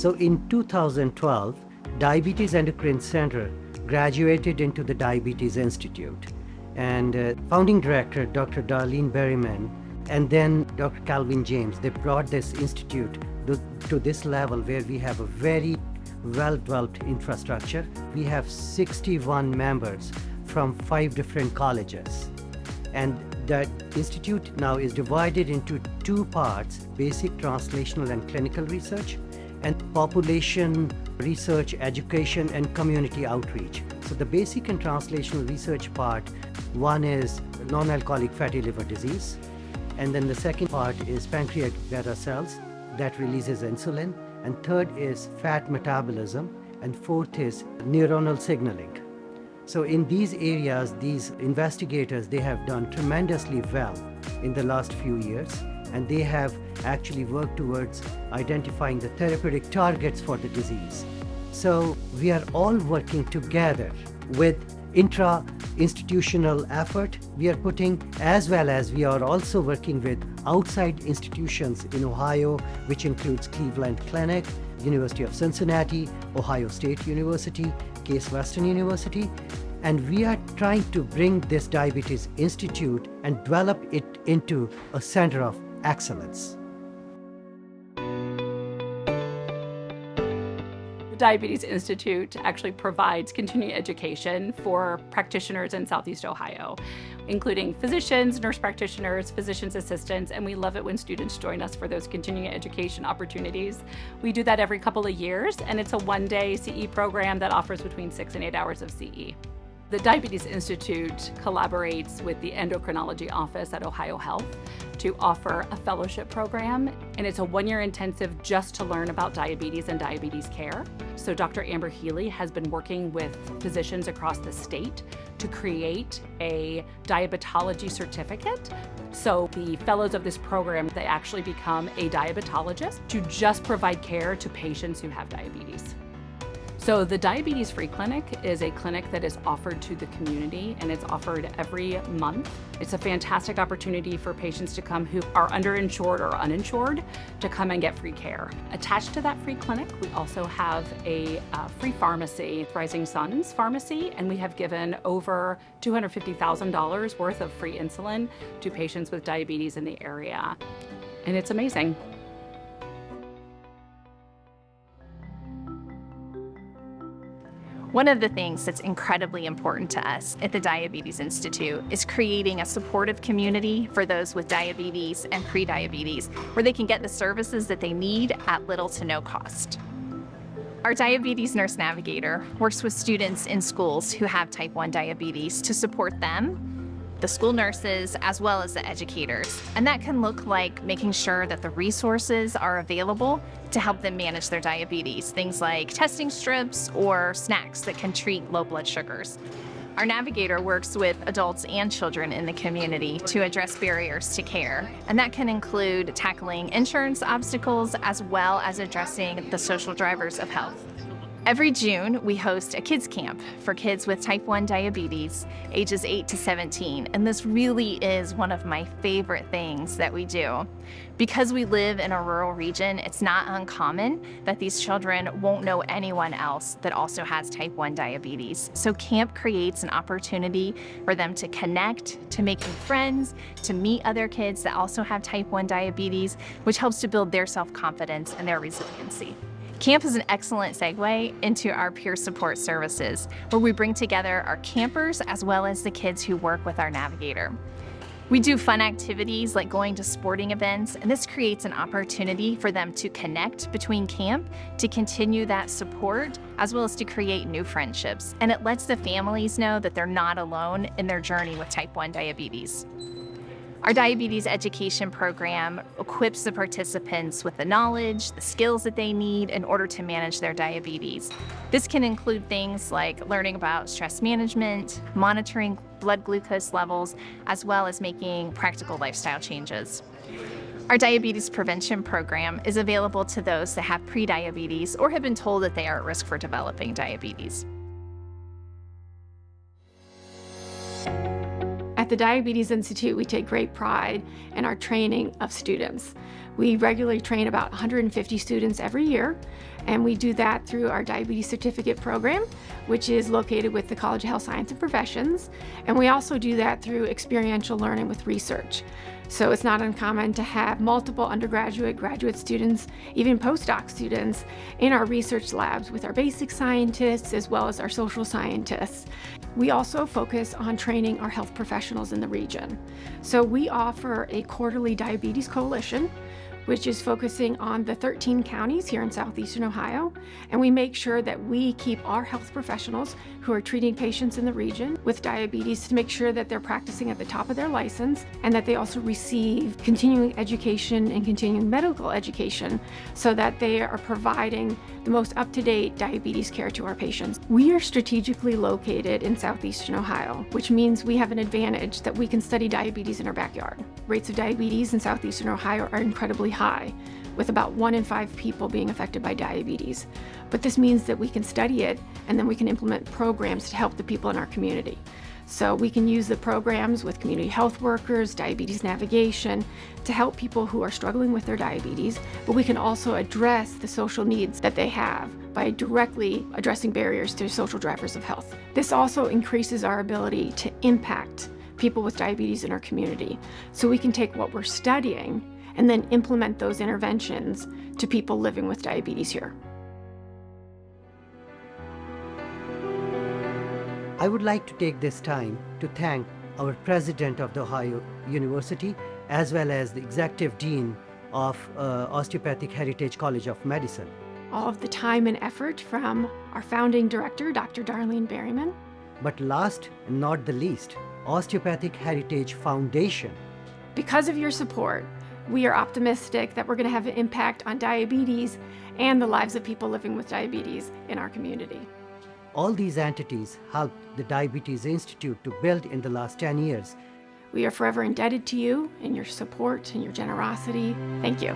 So in 2012, Diabetes Endocrine Center graduated into the Diabetes Institute. And founding director, Dr. Darlene Berryman, and then Dr. Calvin James, they brought this institute to this level where we have a very well-developed infrastructure. We have 61 members from 5 different colleges. And that institute now is divided into 2 parts: basic translational and clinical research, and population research, education, and community outreach. So the basic and translational research part, one is non-alcoholic fatty liver disease, and then the second part is pancreatic beta cells that releases insulin, and third is fat metabolism, and fourth is neuronal signaling. So in these areas, these investigators, they have done tremendously well in the last few years, and they have actually worked towards identifying the therapeutic targets for the disease. So we are all working together with intra-institutional effort we are putting, as well as we are also working with outside institutions in Ohio, which includes Cleveland Clinic, University of Cincinnati, Ohio State University, Case Western University, and we are trying to bring this Diabetes Institute and develop it into a center of excellence. The Diabetes Institute actually provides continuing education for practitioners in Southeast Ohio, including physicians, nurse practitioners, physician's assistants, and we love it when students join us for those continuing education opportunities. We do that every couple of years, and it's a one-day CE program that offers between 6 and 8 hours of CE. The Diabetes Institute collaborates with the endocrinology office at Ohio Health to offer a fellowship program, and it's a 1-year intensive just to learn about diabetes and diabetes care. So Dr. Amber Healy has been working with physicians across the state to create a diabetology certificate. So the fellows of this program, they actually become a diabetologist to just provide care to patients who have diabetes. So the Diabetes Free Clinic is a clinic that is offered to the community, and it's offered every month. It's a fantastic opportunity for patients to come who are underinsured or uninsured to come and get free care. Attached to that free clinic, we also have a free pharmacy, Rising Suns Pharmacy, and we have given over $250,000 worth of free insulin to patients with diabetes in the area. And it's amazing. One of the things that's incredibly important to us at the Diabetes Institute is creating a supportive community for those with diabetes and prediabetes, where they can get the services that they need at little to no cost. Our Diabetes Nurse Navigator works with students in schools who have type 1 diabetes to support them, the school nurses, as well as the educators. And that can look like making sure that the resources are available to help them manage their diabetes, things like testing strips or snacks that can treat low blood sugars. Our navigator works with adults and children in the community to address barriers to care, and that can include tackling insurance obstacles as well as addressing the social drivers of health. Every June, we host a kids camp for kids with type 1 diabetes, ages 8 to 17, and this really is one of my favorite things that we do. Because we live in a rural region, it's not uncommon that these children won't know anyone else that also has type 1 diabetes. So camp creates an opportunity for them to connect, to make new friends, to meet other kids that also have type 1 diabetes, which helps to build their self-confidence and their resiliency. Camp is an excellent segue into our peer support services, where we bring together our campers as well as the kids who work with our navigator. We do fun activities like going to sporting events, and this creates an opportunity for them to connect between camp, to continue that support, as well as to create new friendships. And it lets the families know that they're not alone in their journey with type 1 diabetes. Our diabetes education program equips the participants with the knowledge, the skills that they need in order to manage their diabetes. This can include things like learning about stress management, monitoring blood glucose levels, as well as making practical lifestyle changes. Our diabetes prevention program is available to those that have prediabetes or have been told that they are at risk for developing diabetes. At the Diabetes Institute, we take great pride in our training of students. We regularly train about 150 students every year, and we do that through our Diabetes Certificate Program, which is located with the College of Health Science and Professions. And we also do that through experiential learning with research. So it's not uncommon to have multiple undergraduate, graduate students, even postdoc students in our research labs with our basic scientists as well as our social scientists. We also focus on training our health professionals in the region. So we offer a quarterly diabetes coalition, which is focusing on the 13 counties here in southeastern Ohio. And we make sure that we keep our health professionals who are treating patients in the region with diabetes to make sure that they're practicing at the top of their license and that they also receive continuing education and continuing medical education so that they are providing the most up-to-date diabetes care to our patients. We are strategically located in southeastern Ohio, which means we have an advantage that we can study diabetes in our backyard. Rates of diabetes in southeastern Ohio are incredibly high, with about 1 in 5 people being affected by diabetes. But this means that we can study it and then we can implement programs to help the people in our community. So we can use the programs with community health workers, diabetes navigation, to help people who are struggling with their diabetes, but we can also address the social needs that they have by directly addressing barriers to social drivers of health. This also increases our ability to impact people with diabetes in our community. So we can take what we're studying and then implement those interventions to people living with diabetes here. I would like to take this time to thank our president of the Ohio University, as well as the executive dean of Osteopathic Heritage College of Medicine. All of the time and effort from our founding director, Dr. Darlene Berryman. But last and not the least, Osteopathic Heritage Foundation. Because of your support, we are optimistic that we're going to have an impact on diabetes and the lives of people living with diabetes in our community. All these entities helped the Diabetes Institute to build in the last 10 years. We are forever indebted to you and your support and your generosity. Thank you.